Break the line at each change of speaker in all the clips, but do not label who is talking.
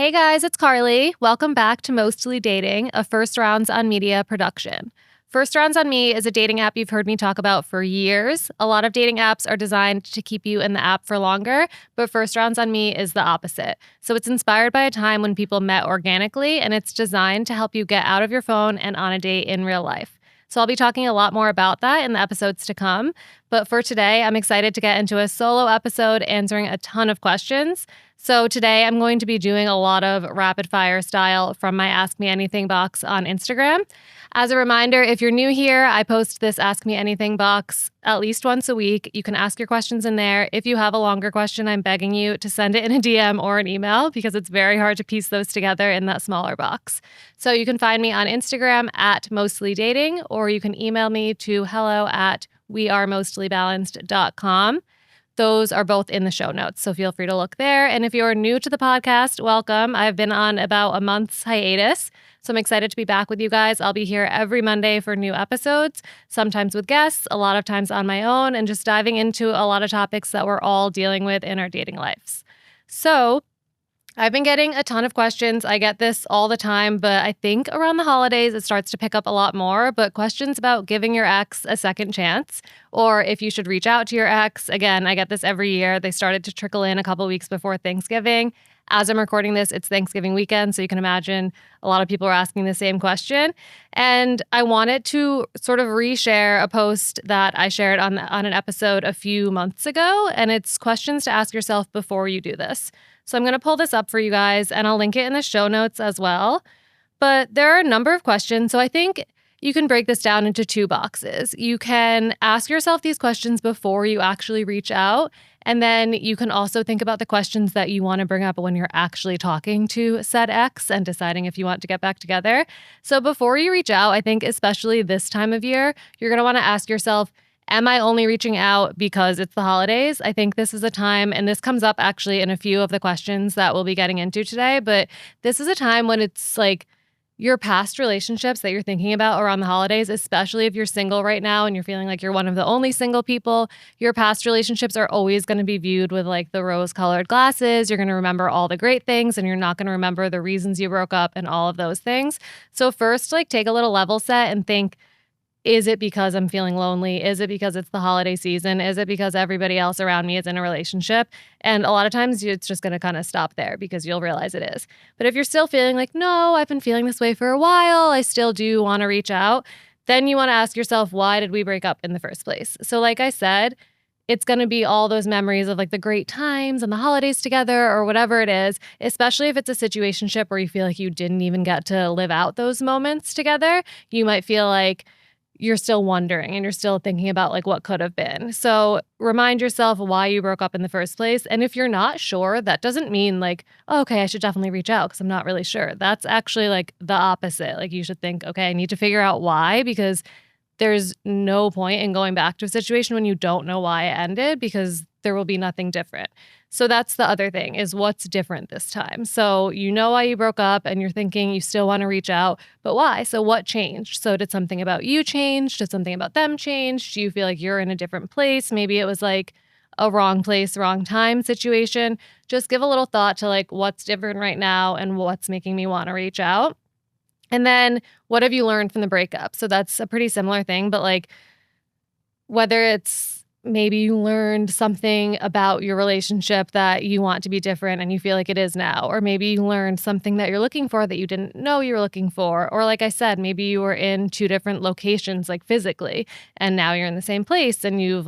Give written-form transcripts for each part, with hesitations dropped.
Hey guys, it's Carly. Welcome back to Mostly Dating, a First Rounds on Media production. First Rounds on Me is a dating app you've heard me talk about for years. A lot of dating apps are designed to keep you in the app for longer, but First Rounds on Me is the opposite. So it's inspired by a time when people met organically, and it's designed to help you get out of your phone and on a date in real life. So I'll be talking a lot more about that in the episodes to come. But for today, I'm excited to get into a solo episode answering a ton of questions. So today I'm going to be doing a lot of rapid fire style from my Ask Me Anything box on Instagram. As a reminder, if you're new here, I post this Ask Me Anything box at least once a week. You can ask your questions in there. If you have a longer question, I'm begging you to send it in a DM or an email because it's very hard to piece those together in that smaller box. So you can find me on Instagram at mostlydating, or you can email me to hello@wearemostlybalanced.com. Those are both in the show notes, so feel free to look there. And if you're new to the podcast, welcome. I've been on about a month's hiatus, so I'm excited to be back with you guys. I'll be here every Monday for new episodes, sometimes with guests, a lot of times on my own, and just diving into a lot of topics that we're all dealing with in our dating lives. So I've been getting a ton of questions. I get this all the time, but I think around the holidays it starts to pick up a lot more. But questions about giving your ex a second chance, or if you should reach out to your ex. Again, I get this every year. They started to trickle in a couple weeks before Thanksgiving. As I'm recording this, it's Thanksgiving weekend, so you can imagine a lot of people are asking the same question. And I wanted to sort of reshare a post that I shared on an episode a few months ago, and it's questions to ask yourself before you do this. So I'm going to pull this up for you guys, and I'll link it in the show notes as well. But there are a number of questions, so I think you can break this down into two boxes. You can ask yourself these questions before you actually reach out, and then you can also think about the questions that you want to bring up when you're actually talking to said ex and deciding if you want to get back together. So before you reach out, I think especially this time of year, you're going to want to ask yourself, am I only reaching out because it's the holidays? I think this is a time, and this comes up actually in a few of the questions that we'll be getting into today, but this is a time when it's like your past relationships that you're thinking about around the holidays, especially if you're single right now and you're feeling like you're one of the only single people. Your past relationships are always going to be viewed with like the rose-colored glasses. You're going to remember all the great things, and you're not going to remember the reasons you broke up and all of those things. So first, like, take a little level set and think, is it because I'm feeling lonely? Is it because it's the holiday season? Is it because everybody else around me is in a relationship? And a lot of times it's just going to kind of stop there because you'll realize it is. But if you're still feeling like, no, I've been feeling this way for a while, I still do want to reach out, then you want to ask yourself, why did we break up in the first place? So like I said, it's going to be all those memories of like the great times and the holidays together or whatever it is, especially if it's a situationship where you feel like you didn't even get to live out those moments together. You might feel like you're still wondering and you're still thinking about like what could have been. So remind yourself why you broke up in the first place. And if you're not sure, that doesn't mean like, oh, okay, I should definitely reach out because I'm not really sure. That's actually like the opposite. Like you should think, okay, I need to figure out why, because there's no point in going back to a situation when you don't know why it ended, because there will be nothing different. So that's the other thing, is what's different this time. So you know why you broke up and you're thinking you still want to reach out, but why? So what changed? So did something about you change? Did something about them change? Do you feel like you're in a different place? Maybe it was like a wrong place, wrong time situation. Just give a little thought to like what's different right now and what's making me want to reach out. And then what have you learned from the breakup? So that's a pretty similar thing, but like whether it's maybe you learned something about your relationship that you want to be different and you feel like it is now, or maybe you learned something that you're looking for that you didn't know you were looking for. Or like I said, maybe you were in two different locations, like physically, and now you're in the same place and you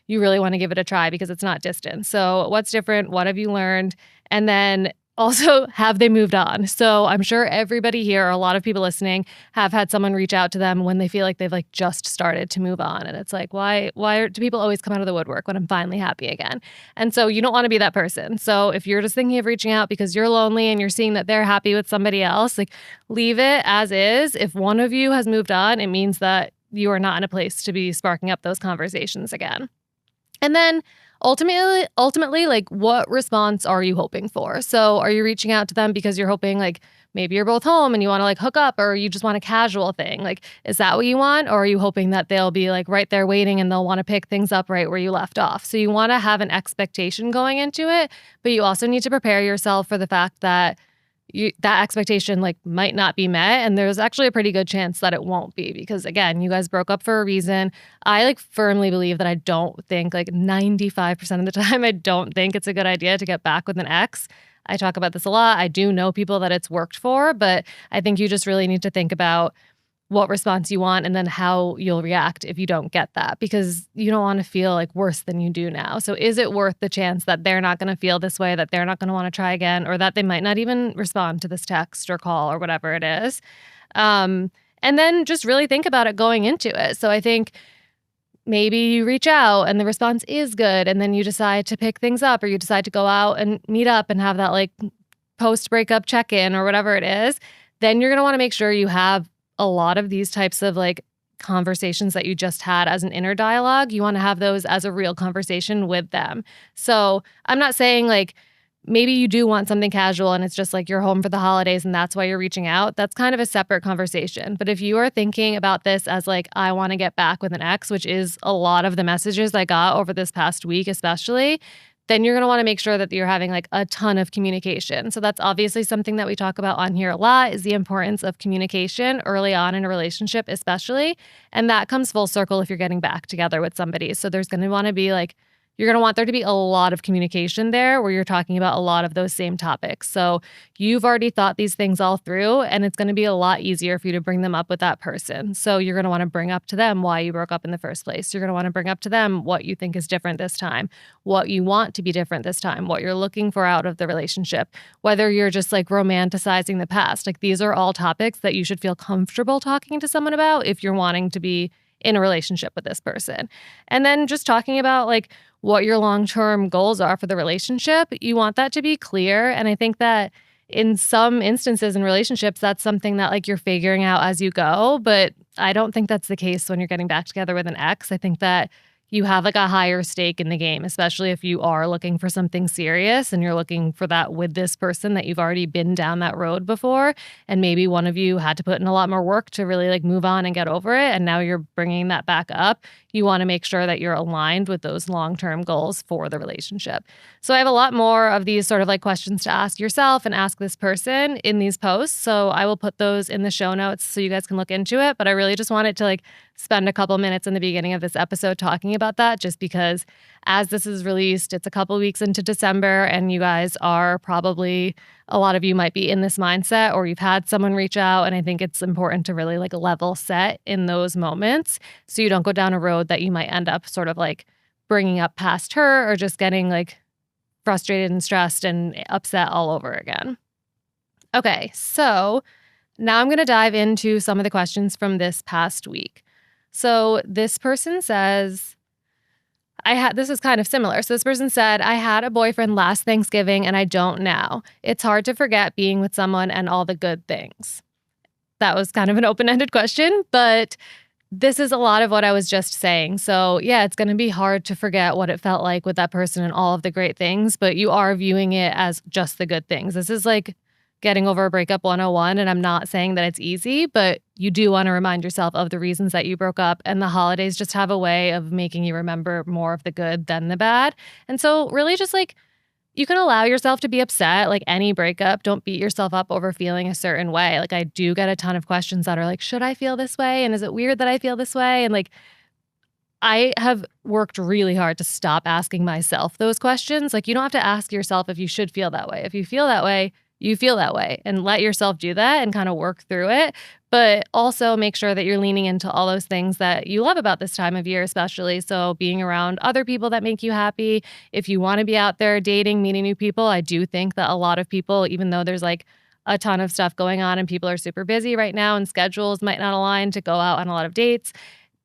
really want to give it a try because it's not distant. So what's different? What have you learned? And then also, have they moved on? So I'm sure everybody here, or a lot of people listening, have had someone reach out to them when they feel like they've like just started to move on. And it's like, why do people always come out of the woodwork when I'm finally happy again? And so you don't want to be that person. So if you're just thinking of reaching out because you're lonely and you're seeing that they're happy with somebody else, like leave it as is. If one of you has moved on, it means that you are not in a place to be sparking up those conversations again. And then ultimately, like, what response are you hoping for? So are you reaching out to them because you're hoping like maybe you're both home and you want to like hook up, or you just want a casual thing? Like, is that what you want? Or are you hoping that they'll be like right there waiting and they'll want to pick things up right where you left off? So you want to have an expectation going into it, but you also need to prepare yourself for the fact that that expectation like might not be met, and there's actually a pretty good chance that it won't be, because again, you guys broke up for a reason. I like firmly believe that I don't think, like 95% of the time, I don't think it's a good idea to get back with an ex. I talk about this a lot. I do know people that it's worked for, but I think you just really need to think about what response you want and then how you'll react if you don't get that, because you don't want to feel like worse than you do now. So is it worth the chance that they're not going to feel this way, that they're not going to want to try again, or that they might not even respond to this text or call or whatever it is? And then just really think about it going into it. So I think maybe you reach out and the response is good, and then you decide to pick things up, or you decide to go out and meet up and have that like post breakup check-in or whatever it is. Then you're going to want to make sure you have a lot of these types of like conversations that you just had as an inner dialogue. You want to have those as a real conversation with them. So I'm not saying like maybe you do want something casual and it's just like you're home for the holidays and that's why you're reaching out. That's kind of a separate conversation. But if you are thinking about this as like, I want to get back with an ex, which is a lot of the messages I got over this past week, especially, then you're going to want to make sure that you're having like a ton of communication. So that's obviously something that we talk about on here a lot, is the importance of communication early on in a relationship, especially. And that comes full circle if you're getting back together with somebody. So there's going to want to be like, you're going to want there to be a lot of communication there where you're talking about a lot of those same topics. So you've already thought these things all through, and it's going to be a lot easier for you to bring them up with that person. So you're going to want to bring up to them why you broke up in the first place. You're going to want to bring up to them what you think is different this time, what you want to be different this time, what you're looking for out of the relationship, whether you're just like romanticizing the past. Like these are all topics that you should feel comfortable talking to someone about if you're wanting to be in a relationship with this person. And then just talking about like what your long-term goals are for the relationship. You want that to be clear. And I think that in some instances in relationships, that's something that like you're figuring out as you go. But I don't think that's the case when you're getting back together with an ex. I think that you have like a higher stake in the game, especially if you are looking for something serious and you're looking for that with this person that you've already been down that road before. And maybe one of you had to put in a lot more work to really like move on and get over it. And now you're bringing that back up. You want to make sure that you're aligned with those long-term goals for the relationship. So I have a lot more of these sort of like questions to ask yourself and ask this person in these posts. So I will put those in the show notes so you guys can look into it. But I really just wanted to like spend a couple minutes in the beginning of this episode talking about that, just because as this is released, it's a couple weeks into December, and you guys are probably, a lot of you might be in this mindset, or you've had someone reach out. And I think it's important to really like level set in those moments so you don't go down a road that you might end up sort of like bringing up past her, or just getting like frustrated and stressed and upset all over again. Okay, so now I'm going to dive into some of the questions from this past week. So this person says, this is kind of similar. So this person said, I had a boyfriend last Thanksgiving and I don't now. It's hard to forget being with someone and all the good things. That was kind of an open-ended question, but this is a lot of what I was just saying. So yeah, it's going to be hard to forget what it felt like with that person and all of the great things, but you are viewing it as just the good things. This is like getting over a breakup 101. And I'm not saying that it's easy, but you do want to remind yourself of the reasons that you broke up. And the holidays just have a way of making you remember more of the good than the bad. And so really just like, you can allow yourself to be upset, like any breakup. Don't beat yourself up over feeling a certain way. Like I do get a ton of questions that are like, should I feel this way? And is it weird that I feel this way? And like, I have worked really hard to stop asking myself those questions. Like you don't have to ask yourself if you should feel that way. If you feel that way, you feel that way, and let yourself do that and kind of work through it. But also make sure that you're leaning into all those things that you love about this time of year, especially. So being around other people that make you happy. If you want to be out there dating, meeting new people, I do think that a lot of people, even though there's like a ton of stuff going on and people are super busy right now and schedules might not align to go out on a lot of dates,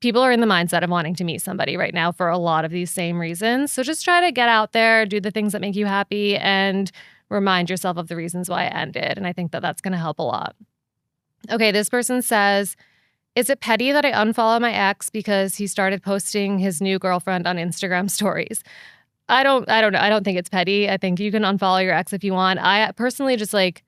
people are in the mindset of wanting to meet somebody right now for a lot of these same reasons. So just try to get out there, do the things that make you happy, and remind yourself of the reasons why it ended. And I think that that's going to help a lot. Okay, this person says, is it petty that I unfollow my ex because he started posting his new girlfriend on Instagram stories? I don't know. I don't think it's petty. I think you can unfollow your ex if you want. I personally just like,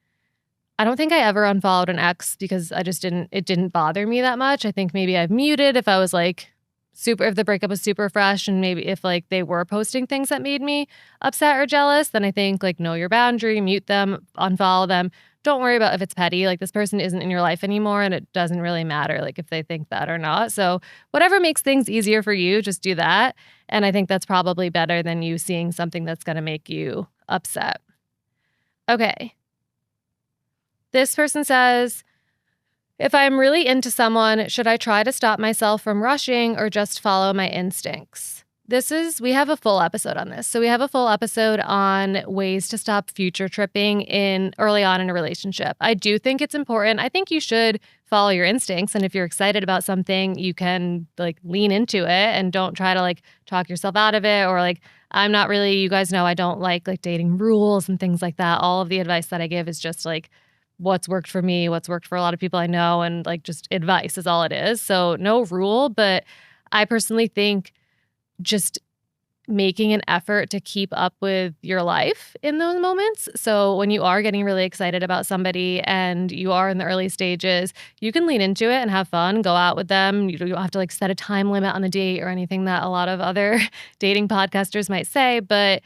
I don't think I ever unfollowed an ex because it didn't bother me that much. I think maybe I've muted if I was like if the breakup was super fresh and maybe if like they were posting things that made me upset or jealous, then I think like know your boundary, mute them, unfollow them. Don't worry about if it's petty. Like this person isn't in your life anymore and it doesn't really matter like if they think that or not. So whatever makes things easier for you, just do that. And I think that's probably better than you seeing something that's going to make you upset. Okay. This person says, if I'm really into someone, should I try to stop myself from rushing or just follow my instincts? We have a full episode on this. So we have a full episode on ways to stop future tripping early on in a relationship. I do think it's important. I think you should follow your instincts. And if you're excited about something, you can like lean into it and don't try to like talk yourself out of it or like, you guys know I don't like dating rules and things like that. All of the advice that I give is just like what's worked for me, what's worked for a lot of people I know, and like just advice is all it is. So no rule, but I personally think just making an effort to keep up with your life in those moments. So when you are getting really excited about somebody and you are in the early stages, you can lean into it and have fun, go out with them. You don't have to like set a time limit on the date or anything that a lot of other dating podcasters might say, but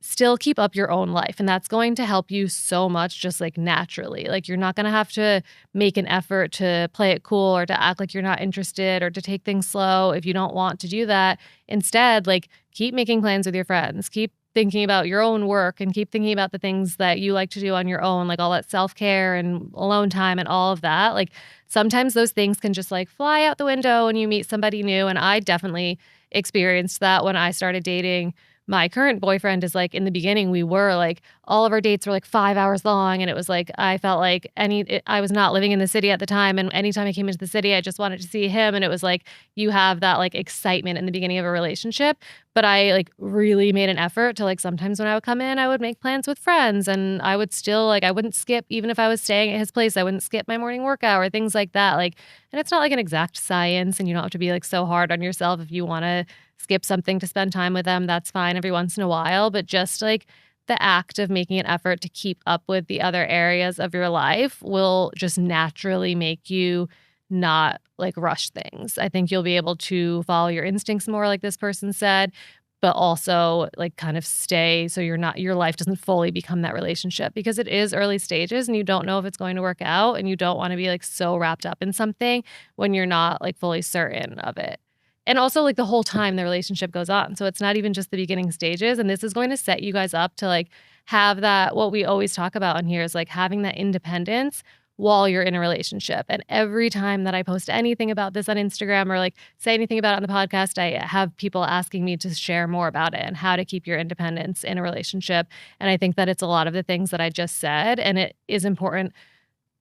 still keep up your own life. And that's going to help you so much just like naturally. Like you're not going to have to make an effort to play it cool or to act like you're not interested or to take things slow if you don't want to do that. Instead, like keep making plans with your friends, keep thinking about your own work and keep thinking about the things that you like to do on your own, like all that self-care and alone time and all of that. Like sometimes those things can just like fly out the window when you meet somebody new. And I definitely experienced that when I started dating my current boyfriend. Is like in the beginning, we were like, all of our dates were like 5 hours long. And it was like, I felt like I was not living in the city at the time. And anytime I came into the city, I just wanted to see him. And it was like, you have that like excitement in the beginning of a relationship. But I like really made an effort to like, sometimes when I would come in, I would make plans with friends and I would still like, I wouldn't skip, even if I was staying at his place, I wouldn't skip my morning workout or things like that. Like, and it's not like an exact science and you don't have to be like so hard on yourself if you want to skip something to spend time with them. That's fine every once in a while, but just like the act of making an effort to keep up with the other areas of your life will just naturally make you not like rush things. I think you'll be able to follow your instincts more, like this person said, but also like kind of stay so your life doesn't fully become that relationship because it is early stages and you don't know if it's going to work out and you don't want to be like so wrapped up in something when you're not like fully certain of it. And also like the whole time the relationship goes on. So it's not even just the beginning stages. And this is going to set you guys up to like have that, what we always talk about on here is like having that independence while you're in a relationship. And every time that I post anything about this on Instagram or like say anything about it on the podcast, I have people asking me to share more about it and how to keep your independence in a relationship. And I think that it's a lot of the things that I just said. And it is important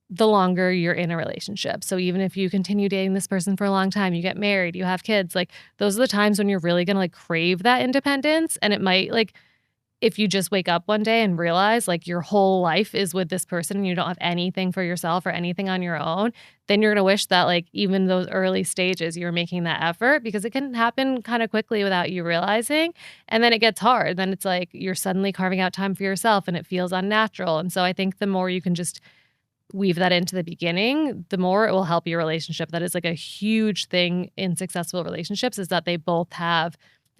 the longer you're in a relationship. So even if you continue dating this person for a long time, you get married, you have kids, like those are the times when you're really going to like crave that independence. And it might like, if you just wake up one day and realize like your whole life is with this person and you don't have anything for yourself or anything on your own, then you're going to wish that like even those early stages you were making that effort because it can happen kind of quickly without you realizing. And then it gets hard. Then it's like you're suddenly carving out time for yourself and it feels unnatural. And so I think the more you can just weave that into the beginning, the more it will help your relationship. That is like a huge thing in successful relationships is that they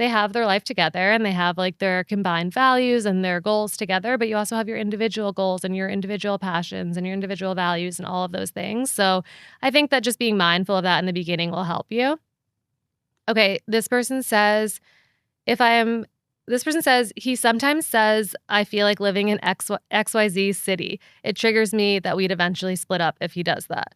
have their life together and they have like their combined values and their goals together, but you also have your individual goals and your individual passions and your individual values and all of those things. So I think that just being mindful of that in the beginning will help you. Okay, this person says, he sometimes says, I feel like living in XYZ city. It triggers me that we'd eventually split up if he does that.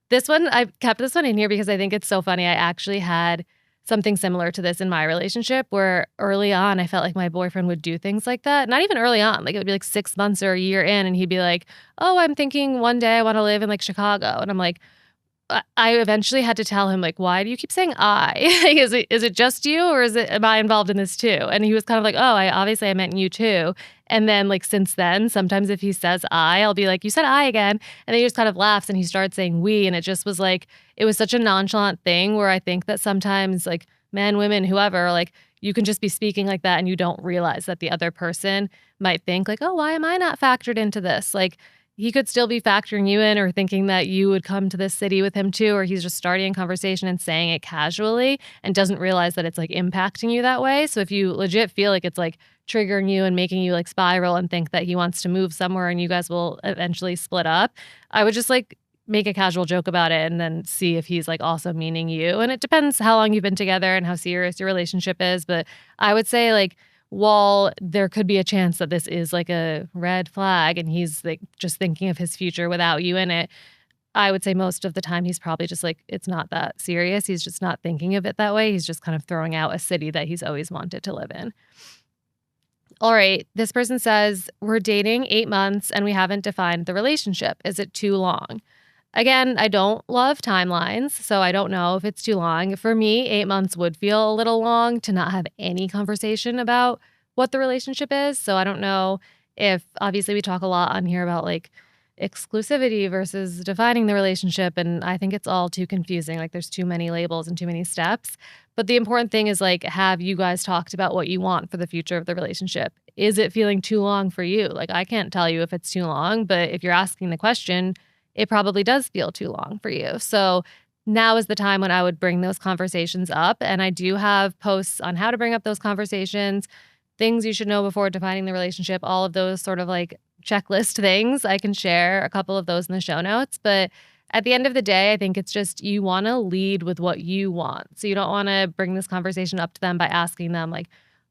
This one, I kept this one in here because I think it's so funny. I actually had something similar to this in my relationship where early on, I felt like my boyfriend would do things like that. Not even early on, like it would be like 6 months or a year in and he'd be like, oh, I'm thinking one day I want to live in like Chicago. And I'm like, I eventually had to tell him, like, why do you keep saying I? Is it just you or am I involved in this too? And he was kind of like, oh, I meant you too. And then like since then, sometimes if he says I'll be like, you said I again. And then he just kind of laughs and he starts saying we. And it just was like, it was such a nonchalant thing where I think that sometimes like men, women, whoever, like you can just be speaking like that and you don't realize that the other person might think like, oh, why am I not factored into this? Like, he could still be factoring you in or thinking that you would come to this city with him too, or he's just starting a conversation and saying it casually and doesn't realize that it's like impacting you that way. So if you legit feel like it's like triggering you and making you like spiral and think that he wants to move somewhere and you guys will eventually split up, I would just like make a casual joke about it and then see if he's like also meaning you. And it depends how long you've been together and how serious your relationship is. But I would say like, while there could be a chance that this is like a red flag and he's like just thinking of his future without you in it, I would say most of the time he's probably just like, it's not that serious. He's just not thinking of it that way. He's just kind of throwing out a city that he's always wanted to live in. All right. This person says, we're dating 8 months and we haven't defined the relationship. Is it too long? Again, I don't love timelines, so I don't know if it's too long. For me, 8 months would feel a little long to not have any conversation about what the relationship is. So I don't know if, obviously, we talk a lot on here about like exclusivity versus defining the relationship. And I think it's all too confusing. Like there's too many labels and too many steps. But the important thing is like, have you guys talked about what you want for the future of the relationship? Is it feeling too long for you? Like I can't tell you if it's too long, but if you're asking the question, it probably does feel too long for you. So now is the time when I would bring those conversations up. And I do have posts on how to bring up those conversations, things you should know before defining the relationship, all of those sort of like checklist things. I can share a couple of those in the show notes. But at the end of the day, I think it's just you want to lead with what you want. So you don't want to bring this conversation up to them by asking them like,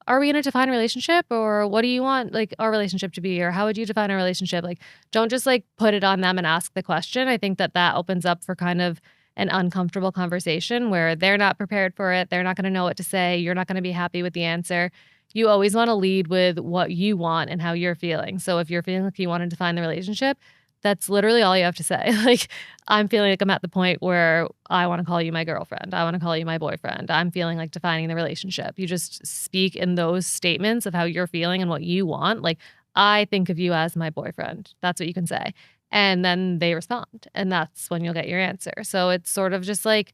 are we in a defined relationship or what do you want like our relationship to be or how would you define a relationship? Like don't just like put it on them and ask the question. I think that that opens up for kind of an uncomfortable conversation where they're not prepared for it. They're not going to know what to say. You're not going to be happy with the answer. You always want to lead with what you want and how you're feeling. So if you're feeling like you want to define the relationship, that's literally all you have to say. Like, I'm feeling like I'm at the point where I want to call you my girlfriend. I want to call you my boyfriend. I'm feeling like defining the relationship. You just speak in those statements of how you're feeling and what you want. Like, I think of you as my boyfriend. That's what you can say. And then they respond. And that's when you'll get your answer. So it's sort of just like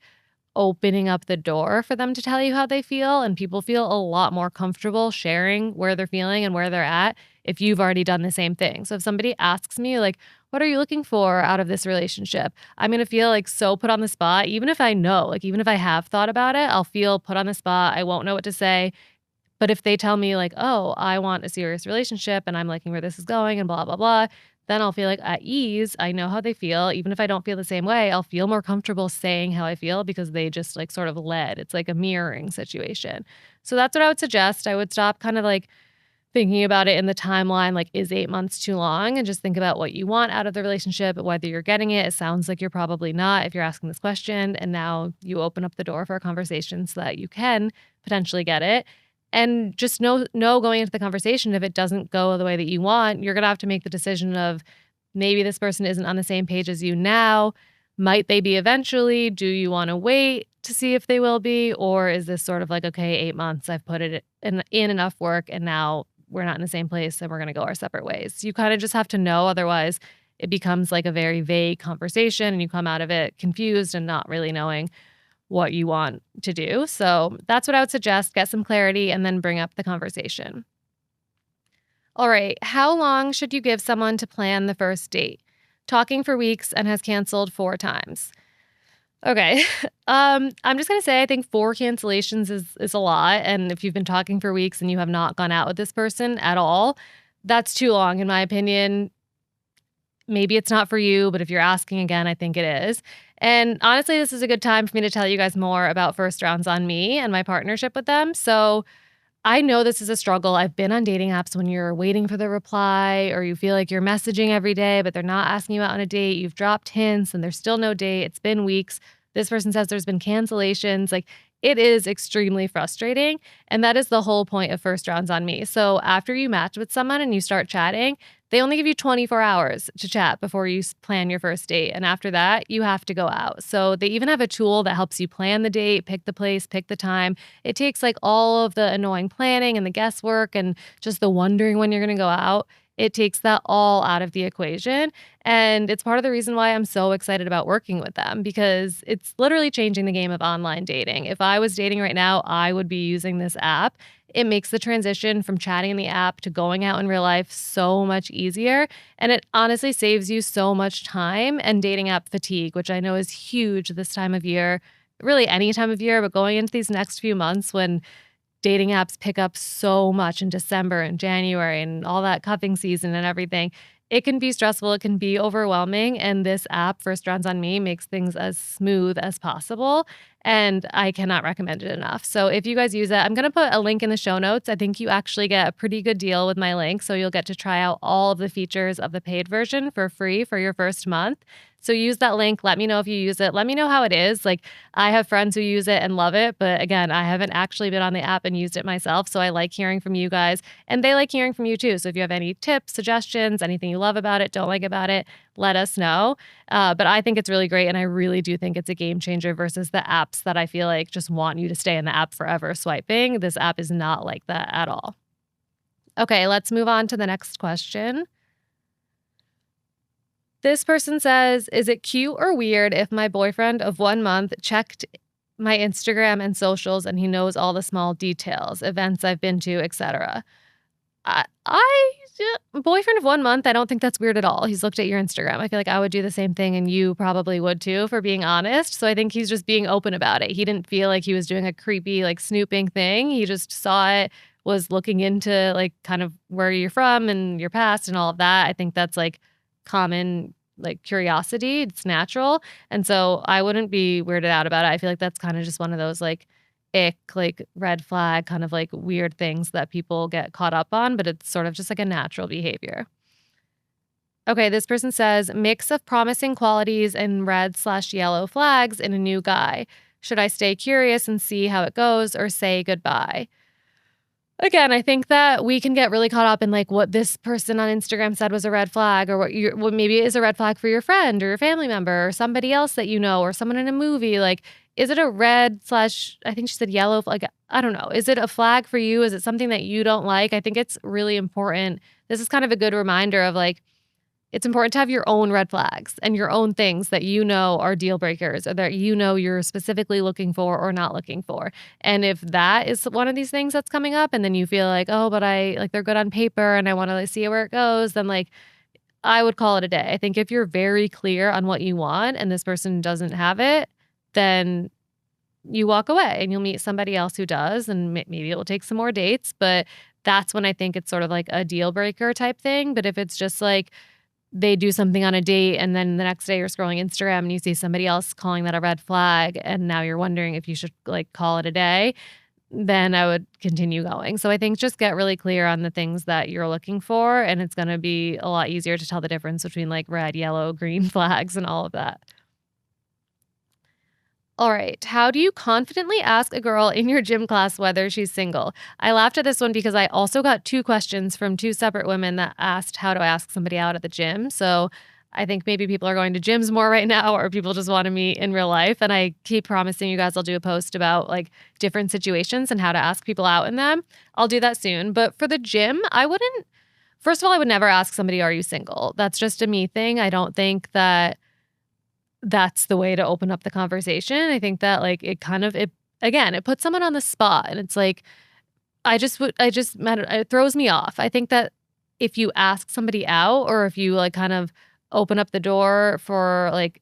opening up the door for them to tell you how they feel. And people feel a lot more comfortable sharing where they're feeling and where they're at if you've already done the same thing. So if somebody asks me, like, what are you looking for out of this relationship? I'm going to feel like so put on the spot. Even if I know, like, even if I have thought about it, I'll feel put on the spot. I won't know what to say. But if they tell me, like, oh, I want a serious relationship and I'm liking where this is going and blah, blah, blah, then I'll feel like at ease. I know how they feel. Even if I don't feel the same way, I'll feel more comfortable saying how I feel because they just like sort of led. It's like a mirroring situation. So that's what I would suggest. I would stop kind of like thinking about it in the timeline, like, is 8 months too long? And just think about what you want out of the relationship, whether you're getting it. It sounds like you're probably not if you're asking this question. And now you open up the door for a conversation so that you can potentially get it. And just know going into the conversation, if it doesn't go the way that you want, you're going to have to make the decision of maybe this person isn't on the same page as you now. Might they be eventually? Do you want to wait to see if they will be? Or is this sort of like, okay, 8 months, I've put it in enough work and now we're not in the same place and we're going to go our separate ways. You kind of just have to know. Otherwise, it becomes like a very vague conversation and you come out of it confused and not really knowing what you want to do. So that's what I would suggest. Get some clarity and then bring up the conversation. All right. How long should you give someone to plan the first date? Talking for weeks and has canceled 4 times. Okay. I'm just going to say I think 4 cancellations is a lot. And if you've been talking for weeks and you have not gone out with this person at all, that's too long in my opinion. Maybe it's not for you, but if you're asking again, I think it is. And honestly, this is a good time for me to tell you guys more about first rounds on me and my partnership with them. So I know this is a struggle. I've been on dating apps when you're waiting for the reply or you feel like you're messaging every day, but they're not asking you out on a date. You've dropped hints and there's still no date. It's been weeks. This person says there's been cancellations. Like, it is extremely frustrating. And that is the whole point of first rounds on me. So after you match with someone and you start chatting, they only give you 24 hours to chat before you plan your first date. And after that, you have to go out. So they even have a tool that helps you plan the date, pick the place, pick the time. It takes like all of the annoying planning and the guesswork and just the wondering when you're going to go out. It takes that all out of the equation. And it's part of the reason why I'm so excited about working with them because it's literally changing the game of online dating. If I was dating right now, I would be using this app. it makes the transition from chatting in the app to going out in real life so much easier. And it honestly saves you so much time and dating app fatigue, which I know is huge this time of year, really any time of year, but going into these next few months when dating apps pick up so much in December and January and all that cuffing season and everything. It can be stressful. It can be overwhelming. And this app, First Rounds on Me, makes things as smooth as possible. And I cannot recommend it enough. So if you guys use it, I'm going to put a link in the show notes. I think you actually get a pretty good deal with my link. So you'll get to try out all of the features of the paid version for free for your first month. So use that link. Let me know if you use it. Let me know how it is. Like, I have friends who use it and love it. But again, I haven't actually been on the app and used it myself. So I like hearing from you guys and they like hearing from you too. So if you have any tips, suggestions, anything you love about it, don't like about it, let us know. But I think it's really great. And I really do think it's a game changer versus the apps that I feel like just want you to stay in the app forever swiping. This app is not like that at all. Okay, let's move on to the next question. This person says, is it cute or weird if my boyfriend of 1 month checked my Instagram and socials and he knows all the small details, events I've been to, etc.? Boyfriend of 1 month, I don't think that's weird at all. He's looked at your Instagram. I feel like I would do the same thing and you probably would too, for being honest. So I think he's just being open about it. He didn't feel like he was doing a creepy, like snooping thing. He just saw it, was looking into like kind of where you're from and your past and all of that. I think that's like common like curiosity. It's natural. And so I wouldn't be weirded out about it. I feel like that's kind of just one of those like ick, like red flag kind of like weird things that people get caught up on, but it's sort of just like a natural behavior. Okay, this person says, mix of promising qualities and red/yellow flags in a new guy. Should I stay curious and see how it goes or say goodbye? Again, I think that we can get really caught up in like what this person on Instagram said was a red flag, or what maybe is a red flag for your friend or your family member or somebody else that you know or someone in a movie. Like, is it a red slash, I think she said yellow, like, I don't know. Is it a flag for you? Is it something that you don't like? I think it's really important. This is kind of a good reminder of like, it's important to have your own red flags and your own things that you know are deal breakers or that you know you're specifically looking for or not looking for. And if that is one of these things that's coming up and then you feel like, oh, but I like they're good on paper and I want to like, see where it goes, then like I would call it a day. I think if you're very clear on what you want and this person doesn't have it, then you walk away and you'll meet somebody else who does. And maybe it will take some more dates, but that's when I think it's sort of like a deal breaker type thing. But if it's just like, they do something on a date and then the next day you're scrolling Instagram and you see somebody else calling that a red flag and now you're wondering if you should like call it a day, then I would continue going. So I think just get really clear on the things that you're looking for and it's going to be a lot easier to tell the difference between like red, yellow, green flags and all of that. All right. How do you confidently ask a girl in your gym class whether she's single? I laughed at this one because I also got 2 questions from 2 separate women that asked how to ask somebody out at the gym. So I think maybe people are going to gyms more right now or people just want to meet in real life. And I keep promising you guys I'll do a post about like different situations and how to ask people out in them. I'll do that soon. But for the gym, first of all, I would never ask somebody, are you single? That's just a me thing. I don't think that that's the way to open up the conversation. I think that like it puts someone on the spot and it's like, it throws me off. I think that if you ask somebody out or if you like kind of open up the door for like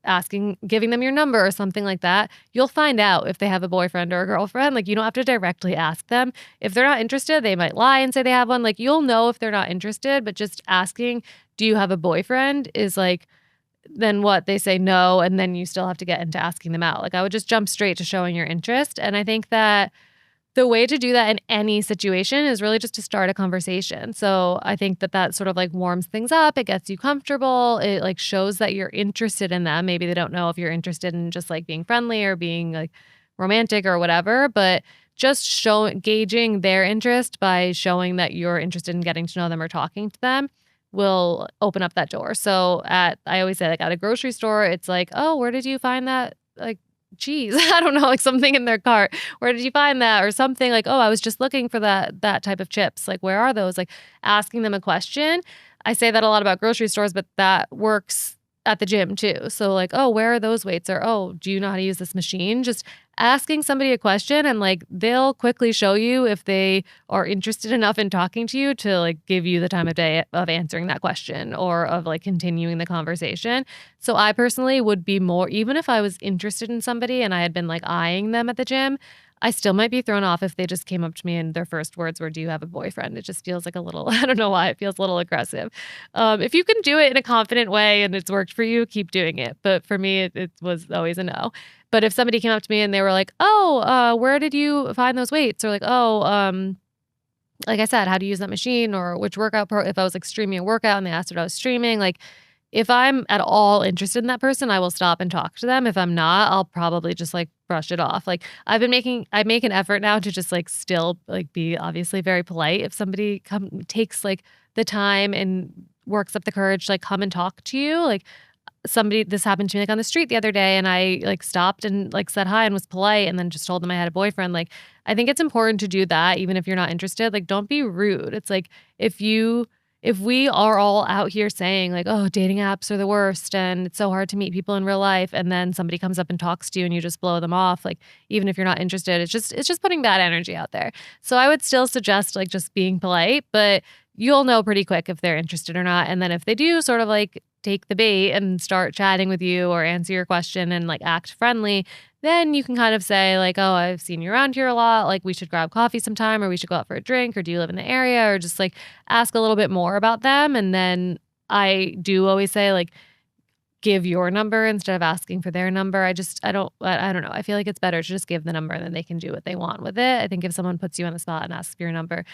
giving them your number or something like that, you'll find out if they have a boyfriend or a girlfriend. Like you don't have to directly ask them. If they're not interested, they might lie and say they have one. Like you'll know if they're not interested, but just asking, do you have a boyfriend is like, then what they say no, and then you still have to get into asking them out. Like I would just jump straight to showing your interest. And I think that the way to do that in any situation is really just to start a conversation. So I think that sort of like warms things up. It gets you comfortable. It like shows that you're interested in them. Maybe they don't know if you're interested in just like being friendly or being like romantic or whatever, but just gauging their interest by showing that you're interested in getting to know them or talking to them will open up that door. So I always say like at a grocery store, it's like, oh, where did you find that like cheese? I don't know, like something in their cart. Where did you find that? Or something like, oh, I was just looking for that type of chips. Like, where are those? Like asking them a question. I say that a lot about grocery stores, but that works at the gym too. So like, "Oh, where are those weights?" Or, "Oh, do you know how to use this machine?" Just asking somebody a question and like they'll quickly show you if they are interested enough in talking to you to like give you the time of day of answering that question or of like continuing the conversation. So I personally would be more, even if I was interested in somebody and I had been like eyeing them at the gym, I still might be thrown off if they just came up to me and their first words were, "Do you have a boyfriend?" It just feels like a little, I don't know why, it feels a little aggressive. If you can do it in a confident way and it's worked for you, keep doing it. But for me, it was always a no. But if somebody came up to me and they were like, "Oh, where did you find those weights?" Or like, "Oh, like I said, how to use that machine or which workout if I was like streaming a workout and they asked what I was streaming, like if I'm at all interested in that person, I will stop and talk to them. If I'm not, I'll probably just like brush it off. Like I make an effort now to just like still like be obviously very polite. If somebody takes like the time and works up the courage to like come and talk to you, like this happened to me like on the street the other day and I like stopped and like said hi and was polite and then just told them I had a boyfriend. Like I think it's important to do that even if you're not interested. Like don't be rude. It's like if we are all out here saying like, "Oh, dating apps are the worst and it's so hard to meet people in real life," and then somebody comes up and talks to you and you just blow them off, like even if you're not interested, it's just putting bad energy out there. So I would still suggest like just being polite, but you'll know pretty quick if they're interested or not. And then if they do sort of like take the bait and start chatting with you or answer your question and like act friendly, then you can kind of say like, "Oh, I've seen you around here a lot. Like we should grab coffee sometime or we should go out for a drink or do you live in the area?" Or just like ask a little bit more about them. And then I do always say like, give your number instead of asking for their number. I don't know. I feel like it's better to just give the number and then they can do what they want with it. I think if someone puts you on the spot and asks for your number,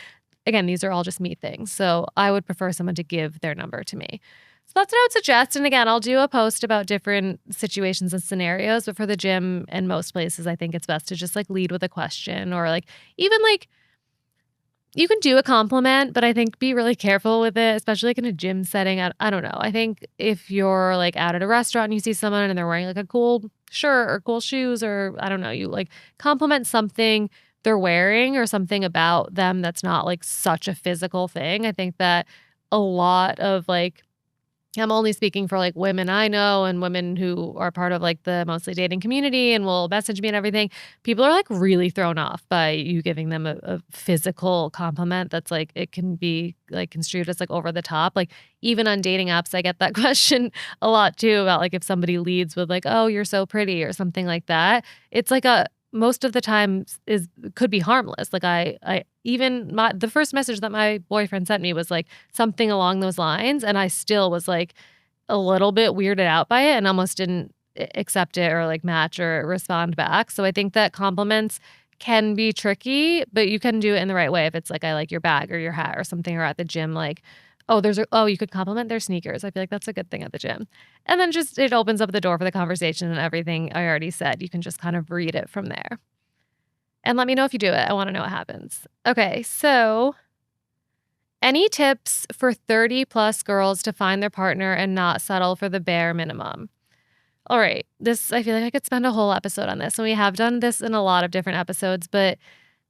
again, these are all just me things. So I would prefer someone to give their number to me. So that's what I would suggest. And again, I'll do a post about different situations and scenarios. But for the gym and most places, I think it's best to just like lead with a question or like even like you can do a compliment, but I think be really careful with it, especially like in a gym setting. I don't know. I think if you're like out at a restaurant and you see someone and they're wearing like a cool shirt or cool shoes or I don't know, you like compliment something they're wearing or something about them that's not like such a physical thing. I think that a lot of like I'm only speaking for like women I know and women who are part of like the mostly dating community and will message me and everything. People are like really thrown off by you giving them a physical compliment that's like it can be like construed as like over the top. Like even on dating apps, I get that question a lot too about like if somebody leads with like, "Oh, you're so pretty" or something like that. It's like a most of the time is could be harmless. Like I even the first message that my boyfriend sent me was like something along those lines and I still was like a little bit weirded out by it and almost didn't accept it or like match or respond back. So I think that compliments can be tricky, but you can do it in the right way. If it's like I like your bag or your hat or something or at the gym like you could compliment their sneakers. I feel like that's a good thing at the gym. And then just it opens up the door for the conversation and everything I already said. You can just kind of read it from there. And let me know if you do it. I want to know what happens. Okay, so any tips for 30 plus girls to find their partner and not settle for the bare minimum? All right, I feel like I could spend a whole episode on this, and we have done this in a lot of different episodes, but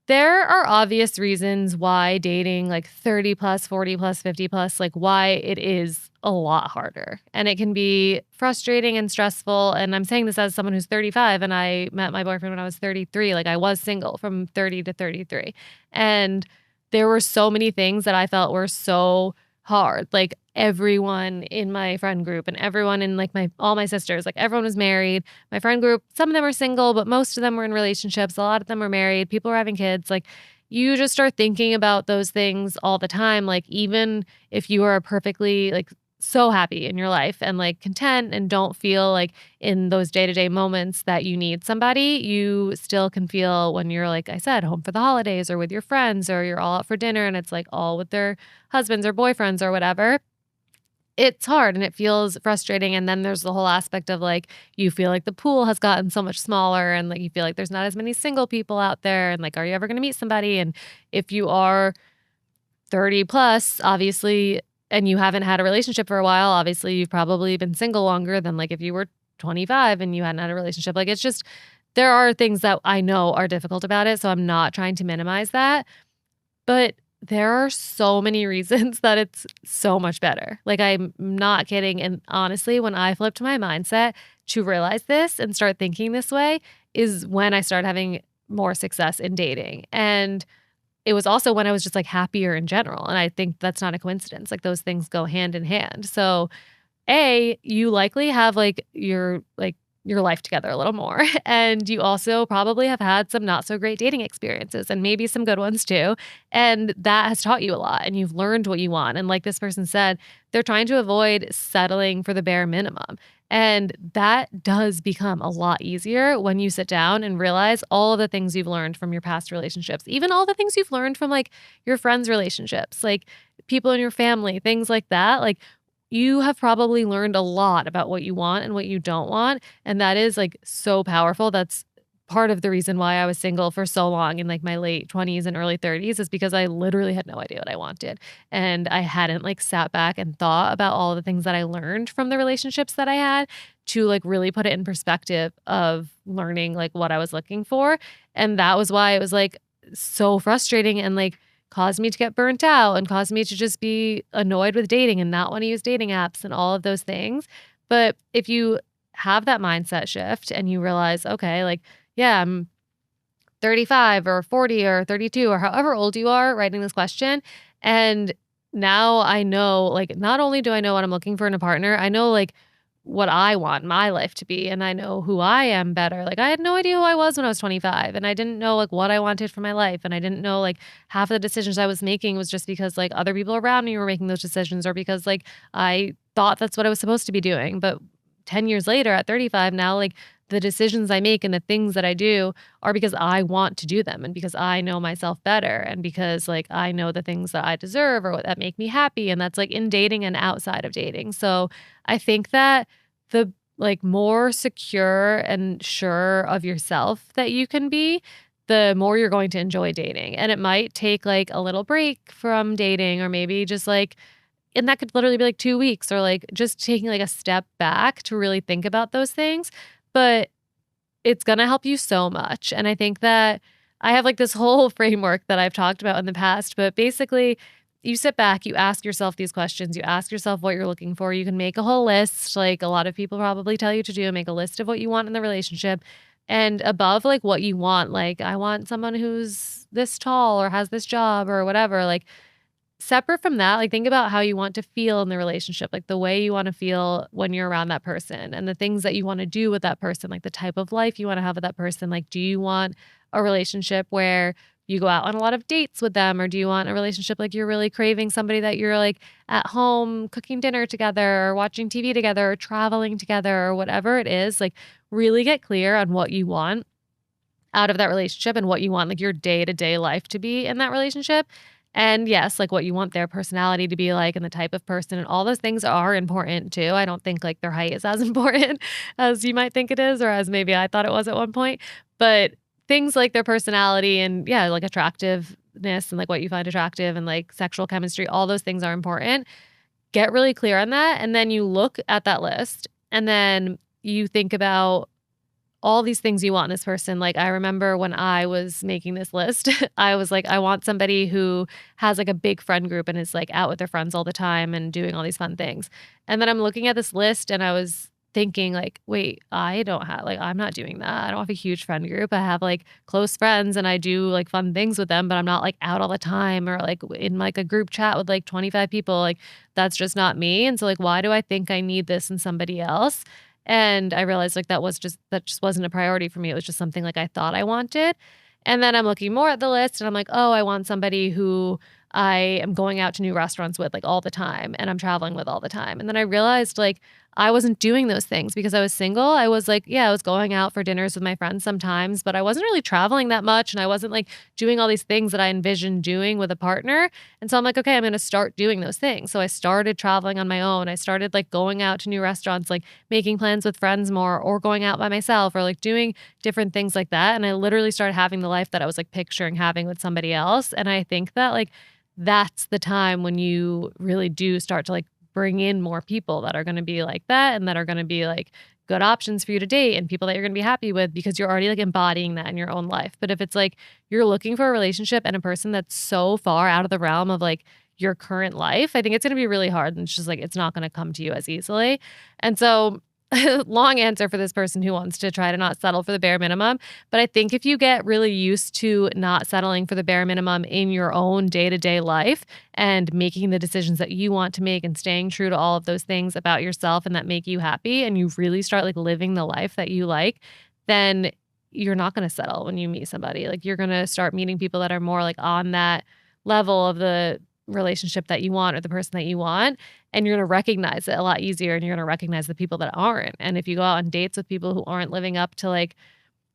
there are obvious reasons why dating like 30 plus, 40 plus, 50 plus, like why it is a lot harder. And it can be frustrating and stressful. And I'm saying this as someone who's 35 and I met my boyfriend when I was 33. Like I was single from 30 to 33. And there were so many things that I felt were so hard. Like everyone in my friend group and everyone in like all my sisters, like everyone was married. My friend group, some of them were single, but most of them were in relationships. A lot of them were married. People were having kids. Like you just start thinking about those things all the time. Like even if you are perfectly like so happy in your life and like content and don't feel like in those day-to-day moments that you need somebody, you still can feel when you're like I said, home for the holidays or with your friends or you're all out for dinner and it's like all with their husbands or boyfriends or whatever. It's hard and it feels frustrating. And then there's the whole aspect of like, you feel like the pool has gotten so much smaller and like you feel like there's not as many single people out there. And like, are you ever going to meet somebody? And if you are 30 plus, obviously, and you haven't had a relationship for a while, obviously you've probably been single longer than like if you were 25 and you hadn't had a relationship. Like it's just, there are things that I know are difficult about it. So I'm not trying to minimize that. But there are so many reasons that it's so much better. Like, I'm not kidding. And honestly, when I flipped my mindset to realize this and start thinking this way, is when I started having more success in dating. And it was also when I was just like happier in general. And I think that's not a coincidence. Like, those things go hand in hand. So, you likely have your life together a little more. And you also probably have had some not so great dating experiences and maybe some good ones too. And that has taught you a lot and you've learned what you want. And like this person said, they're trying to avoid settling for the bare minimum. And that does become a lot easier when you sit down and realize all of the things you've learned from your past relationships, even all the things you've learned from like your friends' relationships, like people in your family, things like that. Like, you have probably learned a lot about what you want and what you don't want. And that is like so powerful. That's part of the reason why I was single for so long in like my late 20s and early 30s is because I literally had no idea what I wanted. And I hadn't like sat back and thought about all the things that I learned from the relationships that I had to like really put it in perspective of learning like what I was looking for. And that was why it was like so frustrating and like caused me to get burnt out and caused me to just be annoyed with dating and not want to use dating apps and all of those things. But if you have that mindset shift and you realize, okay, like, yeah, I'm 35 or 40 or 32 or however old you are writing this question. And now I know, like, not only do I know what I'm looking for in a partner, I know, like, what I want my life to be. And I know who I am better. Like, I had no idea who I was when I was 25. And I didn't know, like, what I wanted for my life. And I didn't know, like, half of the decisions I was making was just because, like, other people around me were making those decisions or because, like, I thought that's what I was supposed to be doing. But 10 years later at 35 now, like, the decisions I make and the things that I do are because I want to do them and because I know myself better and because like I know the things that I deserve or what that make me happy, and that's like in dating and outside of dating. So I think that the like more secure and sure of yourself that you can be, the more you're going to enjoy dating. And it might take like a little break from dating or maybe just like, and that could literally be like 2 weeks or like just taking like a step back to really think about those things. But it's gonna help you so much. And I think that I have like this whole framework that I've talked about in the past, but basically you sit back, you ask yourself these questions, you ask yourself what you're looking for. You can make a whole list, like a lot of people probably tell you to do, make a list of what you want in the relationship. And above like what you want, like I want someone who's this tall or has this job or whatever, like separate from that, like think about how you want to feel in the relationship, like the way you want to feel when you're around that person and the things that you want to do with that person, like the type of life you want to have with that person. Like, do you want a relationship where you go out on a lot of dates with them? Or do you want a relationship like you're really craving somebody that you're like at home cooking dinner together or watching TV together or traveling together or whatever it is? Like, really get clear on what you want out of that relationship and what you want like your day-to-day life to be in that relationship. And yes, like what you want their personality to be like and the type of person and all those things are important too. I don't think like their height is as important as you might think it is or as maybe I thought it was at one point. But things like their personality and yeah, like attractiveness and like what you find attractive and like sexual chemistry, all those things are important. Get really clear on that. And then you look at that list and then you think about all these things you want in this person. Like, I remember when I was making this list, I was like, I want somebody who has like a big friend group and is like out with their friends all the time and doing all these fun things. And then I'm looking at this list and I was thinking like, wait, I don't have like, I'm not doing that. I don't have a huge friend group. I have like close friends and I do like fun things with them, but I'm not like out all the time or like in like a group chat with like 25 people. Like, that's just not me. And so like, why do I think I need this in somebody else? And I realized like that just wasn't a priority for me. It was just something like I thought I wanted. And then I'm looking more at the list and I'm like, oh, I want somebody who I am going out to new restaurants with like all the time and I'm traveling with all the time. And then I realized like I wasn't doing those things because I was single. I was like, yeah, I was going out for dinners with my friends sometimes, but I wasn't really traveling that much and I wasn't like doing all these things that I envisioned doing with a partner. And so I'm like, okay, I'm going to start doing those things. So I started traveling on my own. I started like going out to new restaurants, like making plans with friends more or going out by myself or like doing different things like that. And I literally started having the life that I was like picturing having with somebody else. And I think that like that's the time when you really do start to like bring in more people that are going to be like that and that are going to be like good options for you to date and people that you're going to be happy with because you're already like embodying that in your own life. But if it's like you're looking for a relationship and a person that's so far out of the realm of like your current life, I think it's going to be really hard and it's just like it's not going to come to you as easily. And so long answer for this person who wants to try to not settle for the bare minimum. But I think if you get really used to not settling for the bare minimum in your own day-to-day life and making the decisions that you want to make and staying true to all of those things about yourself and that make you happy, and you really start like living the life that you like, then you're not going to settle when you meet somebody. Like you're going to start meeting people that are more like on that level of the relationship that you want or the person that you want, and you're going to recognize it a lot easier, and you're going to recognize the people that aren't. And if you go out on dates with people who aren't living up to like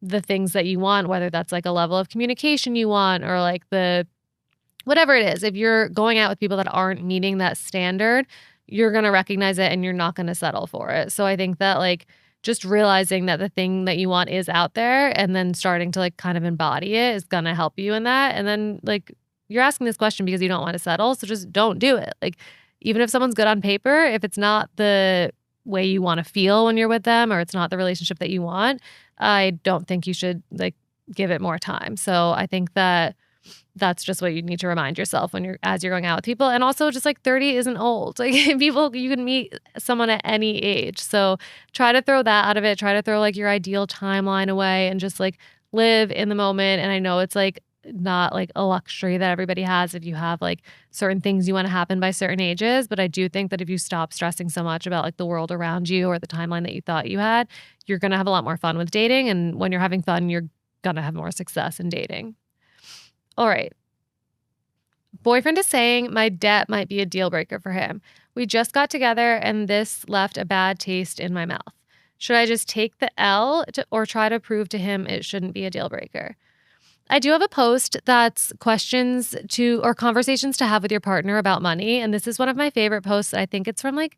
the things that you want, whether that's like a level of communication you want or like the whatever it is, if you're going out with people that aren't meeting that standard, you're going to recognize it and you're not going to settle for it. So I think that like just realizing that the thing that you want is out there and then starting to like kind of embody it is going to help you in that. And then like you're asking this question because you don't want to settle. So just don't do it. Like, even if someone's good on paper, if it's not the way you want to feel when you're with them or it's not the relationship that you want, I don't think you should like give it more time. So I think that that's just what you need to remind yourself when as you're going out with people. And also just like 30 isn't old. Like people, you can meet someone at any age. So try to throw that out of it. Try to throw like your ideal timeline away and just like live in the moment. And I know it's like not like a luxury that everybody has if you have like certain things you want to happen by certain ages. But I do think that if you stop stressing so much about like the world around you or the timeline that you thought you had, you're going to have a lot more fun with dating. And when you're having fun, you're going to have more success in dating. All right. Boyfriend is saying my debt might be a deal breaker for him. We just got together and this left a bad taste in my mouth. Should I just take the L or try to prove to him it shouldn't be a deal breaker? I do have a post that's questions to or conversations to have with your partner about money. And this is one of my favorite posts. I think it's from like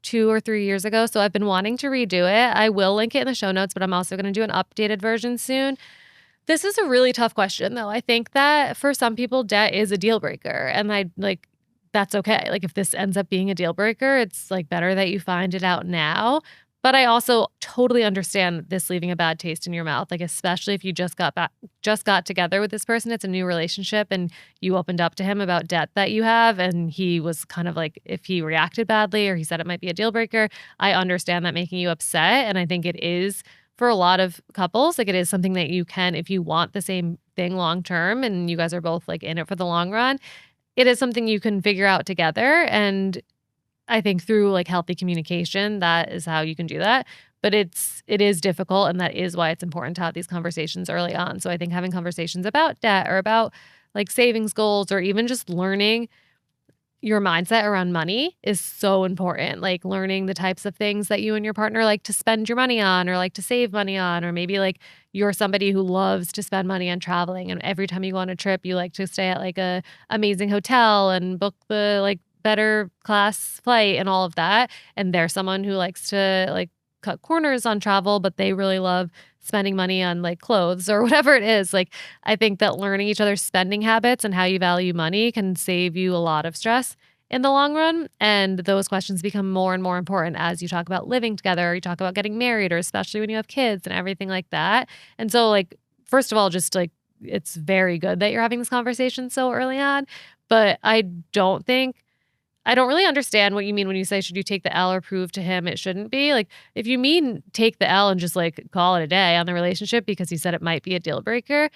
2 or 3 years ago. So I've been wanting to redo it. I will link it in the show notes, but I'm also going to do an updated version soon. This is a really tough question, though. I think that for some people, debt is a deal breaker. And I like that's okay. Like if this ends up being a deal breaker, it's like better that you find it out now. But I also totally understand this leaving a bad taste in your mouth, like especially if you just got together with this person, it's a new relationship and you opened up to him about debt that you have and he was kind of like if he reacted badly or he said it might be a deal breaker, I understand that making you upset and I think it is for a lot of couples, like it is something that you can if you want the same thing long term and you guys are both like in it for the long run, it is something you can figure out together and I think through like healthy communication, that is how you can do that. But it is difficult and that is why it's important to have these conversations early on. So I think having conversations about debt or about like savings goals or even just learning your mindset around money is so important. Like learning the types of things that you and your partner like to spend your money on or like to save money on, or maybe like you're somebody who loves to spend money on traveling. And every time you go on a trip, you like to stay at like a amazing hotel and book the like better class flight and all of that. And they're someone who likes to like cut corners on travel, but they really love spending money on like clothes or whatever it is. Like I think that learning each other's spending habits and how you value money can save you a lot of stress in the long run. And those questions become more and more important as you talk about living together, or you talk about getting married, or especially when you have kids and everything like that. And so like, first of all, just like, it's very good that you're having this conversation so early on, but I don't really understand what you mean when you say, should you take the L or prove to him it shouldn't be? Like, if you mean take the L and just like call it a day on the relationship because he said it might be a deal breaker,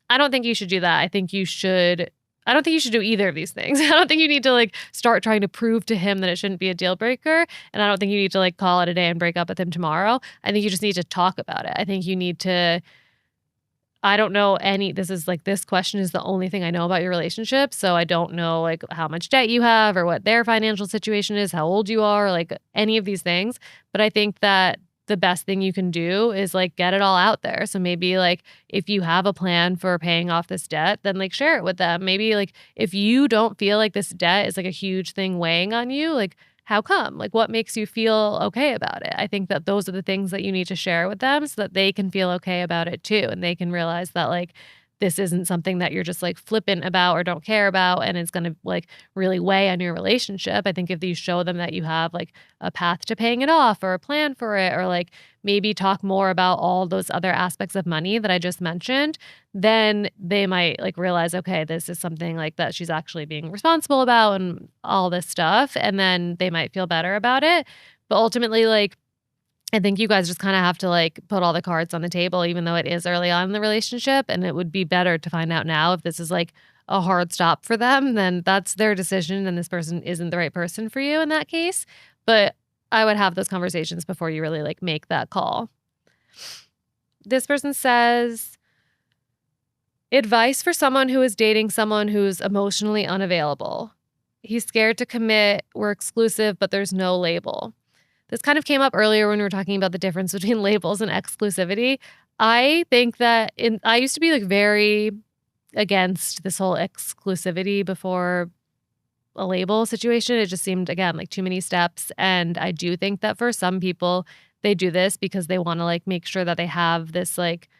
I don't think you should do that. I don't think you should do either of these things. I don't think you need to like start trying to prove to him that it shouldn't be a deal breaker. And I don't think you need to like call it a day and break up with him tomorrow. I think you just need to talk about it. I think you need to I don't know this question is the only thing I know about your relationship. So I don't know like how much debt you have or what their financial situation is, how old you are, like any of these things. But I think that the best thing you can do is like get it all out there. So maybe like if you have a plan for paying off this debt, then like share it with them. Maybe like if you don't feel like this debt is like a huge thing weighing on you, like how come? Like what makes you feel okay about it? I think that those are the things that you need to share with them so that they can feel okay about it too. And they can realize that like this isn't something that you're just like flippant about or don't care about and it's going to like really weigh on your relationship. I think if you show them that you have like a path to paying it off or a plan for it, or like maybe talk more about all those other aspects of money that I just mentioned, then they might like realize, okay, this is something like that she's actually being responsible about and all this stuff. And then they might feel better about it. But ultimately, like, I think you guys just kind of have to like put all the cards on the table, even though it is early on in the relationship. And it would be better to find out now if this is like a hard stop for them, then that's their decision. And this person isn't the right person for you in that case. But I would have those conversations before you really like make that call. This person says, advice for someone who is dating someone who's emotionally unavailable. He's scared to commit. We're exclusive, but there's no label. This kind of came up earlier when we were talking about the difference between labels and exclusivity. I think that I used to be like very against this whole exclusivity before a label situation. It just seemed, again, like too many steps. And I do think that for some people, they do this because they want to like make sure that they have this like,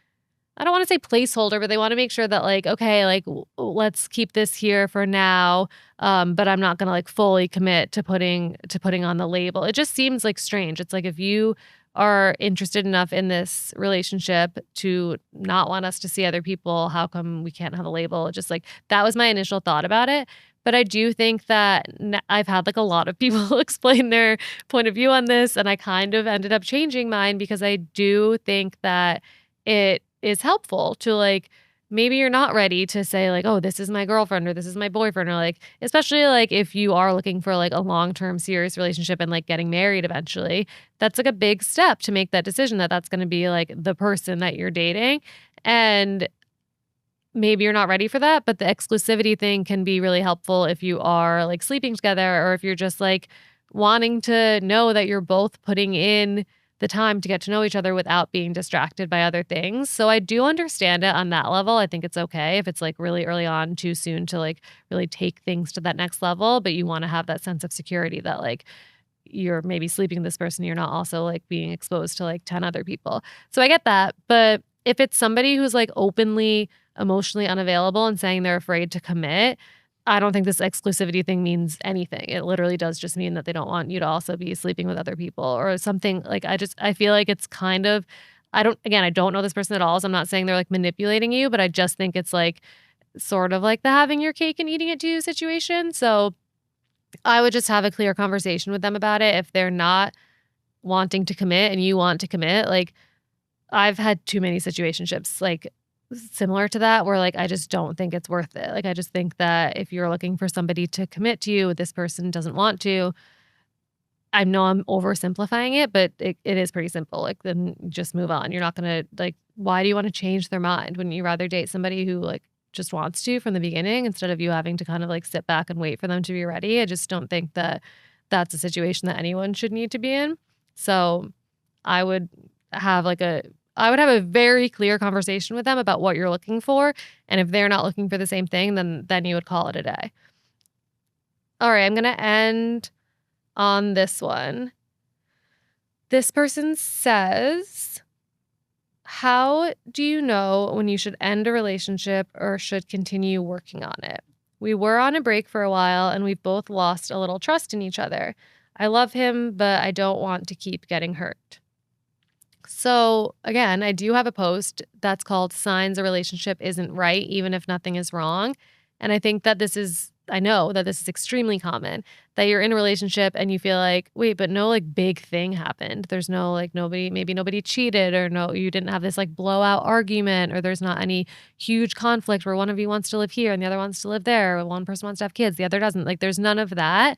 I don't want to say placeholder, but they want to make sure that like, okay, like let's keep this here for now. But I'm not going to like fully commit to putting on the label. It just seems like strange. It's like if you are interested enough in this relationship to not want us to see other people, how come we can't have a label? It just like that was my initial thought about it. But I do think that I've had like a lot of people explain their point of view on this, and I kind of ended up changing mine because I do think that it is helpful to like, maybe you're not ready to say like, oh, this is my girlfriend or this is my boyfriend, or like, especially like if you are looking for like a long-term serious relationship and like getting married eventually, that's like a big step to make that decision that that's going to be like the person that you're dating. And maybe you're not ready for that, but the exclusivity thing can be really helpful if you are like sleeping together, or if you're just like wanting to know that you're both putting in the time to get to know each other without being distracted by other things. So I do understand it on that level. I think it's okay if it's like really early on, too soon to like really take things to that next level, but you want to have that sense of security that like you're maybe sleeping with this person, you're not also like being exposed to like 10 other people. So I get that. But if it's somebody who's like openly emotionally unavailable and saying they're afraid to commit, I don't think this exclusivity thing means anything. It literally does just mean that they don't want you to also be sleeping with other people or something. Like I feel like it's kind of, I don't know this person at all. So I'm not saying they're like manipulating you, but I just think it's like sort of like the having your cake and eating it too situation. So I would just have a clear conversation with them about it. If they're not wanting to commit and you want to commit, like I've had too many situationships like similar to that where like I just don't think it's worth it. Like I just think that if you're looking for somebody to commit to you, this person doesn't want to. I know I'm oversimplifying it, but it is pretty simple. Like then just move on. You're not gonna like, why do you want to change their mind? Wouldn't you rather date somebody who like just wants to from the beginning instead of you having to kind of like sit back and wait for them to be ready? I just don't think that that's a situation that anyone should need to be in. So I would have like I would have a very clear conversation with them about what you're looking for. And if they're not looking for the same thing, then you would call it a day. All right, I'm going to end on this one. This person says, how do you know when you should end a relationship or should continue working on it? We were on a break for a while and we've both lost a little trust in each other. I love him, but I don't want to keep getting hurt. So again, I do have a post that's called Signs a Relationship Isn't Right, Even If Nothing Is Wrong. And I think that I know that this is extremely common, that you're in a relationship and you feel like, wait, but no like big thing happened. There's no like maybe nobody cheated, or no, you didn't have this like blowout argument, or there's not any huge conflict where one of you wants to live here and the other wants to live there, or one person wants to have kids, the other doesn't. Like there's none of that,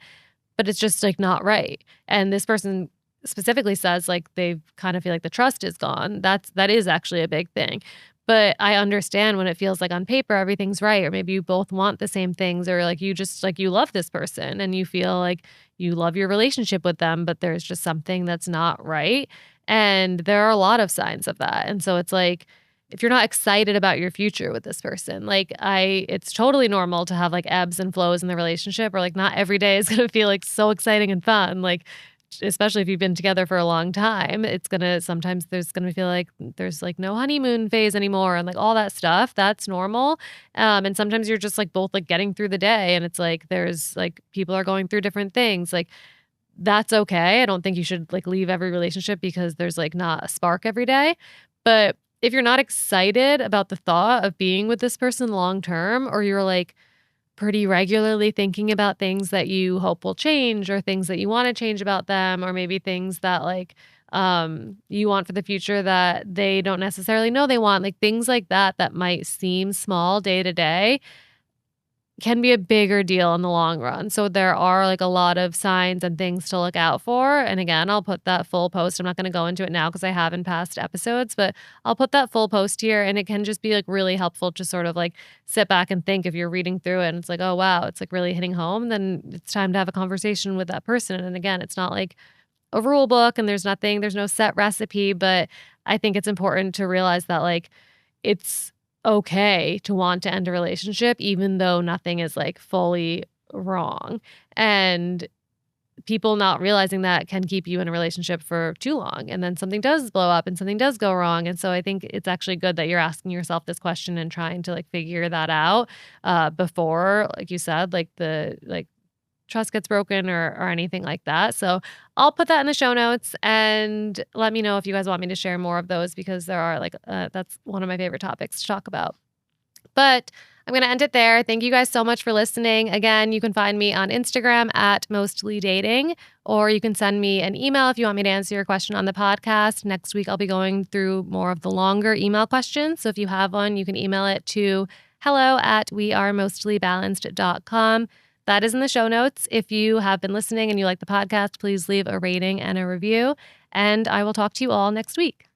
but it's just like not right. And this person specifically says like they kind of feel like the trust is gone. That is actually a big thing. But I understand when it feels like on paper everything's right, or maybe you both want the same things, or like you just like you love this person and you feel like you love your relationship with them, but there's just something that's not right. And there are a lot of signs of that. And so it's like if you're not excited about your future with this person, like it's totally normal to have like ebbs and flows in the relationship, or like not every day is going to feel like so exciting and fun. Like especially if you've been together for a long time, sometimes there's gonna feel like there's like no honeymoon phase anymore and like all that stuff. That's normal. And sometimes you're just like both like getting through the day and it's like there's like people are going through different things. Like that's okay. I don't think you should like leave every relationship because there's like not a spark every day. But if you're not excited about the thought of being with this person long term, or you're like pretty regularly thinking about things that you hope will change or things that you want to change about them, or maybe things that like you want for the future that they don't necessarily know they want, like things like that that might seem small day to day can be a bigger deal in the long run. So there are like a lot of signs and things to look out for. And again, I'll put that full post. I'm not going to go into it now because I have in past episodes, but I'll put that full post here and it can just be like really helpful to sort of like sit back and think if you're reading through it and it's like, oh wow, it's like really hitting home, then it's time to have a conversation with that person. And again, it's not like a rule book and there's no set recipe, but I think it's important to realize that like it's okay to want to end a relationship even though nothing is like fully wrong. And people not realizing that can keep you in a relationship for too long. And then something does blow up and something does go wrong. And so I think it's actually good that you're asking yourself this question and trying to like figure that out before, like you said, like the like trust gets broken or anything like that. So I'll put that in the show notes and let me know if you guys want me to share more of those because there are like that's one of my favorite topics to talk about. But I'm going to end it there. Thank you guys so much for listening. Again, you can find me on Instagram at mostly dating, or you can send me an email if you want me to answer your question on the podcast. Next week, I'll be going through more of the longer email questions. So if you have one, you can email it to hello@wearemostlybalanced.com. That is in the show notes. If you have been listening and you like the podcast, please leave a rating and a review. And I will talk to you all next week.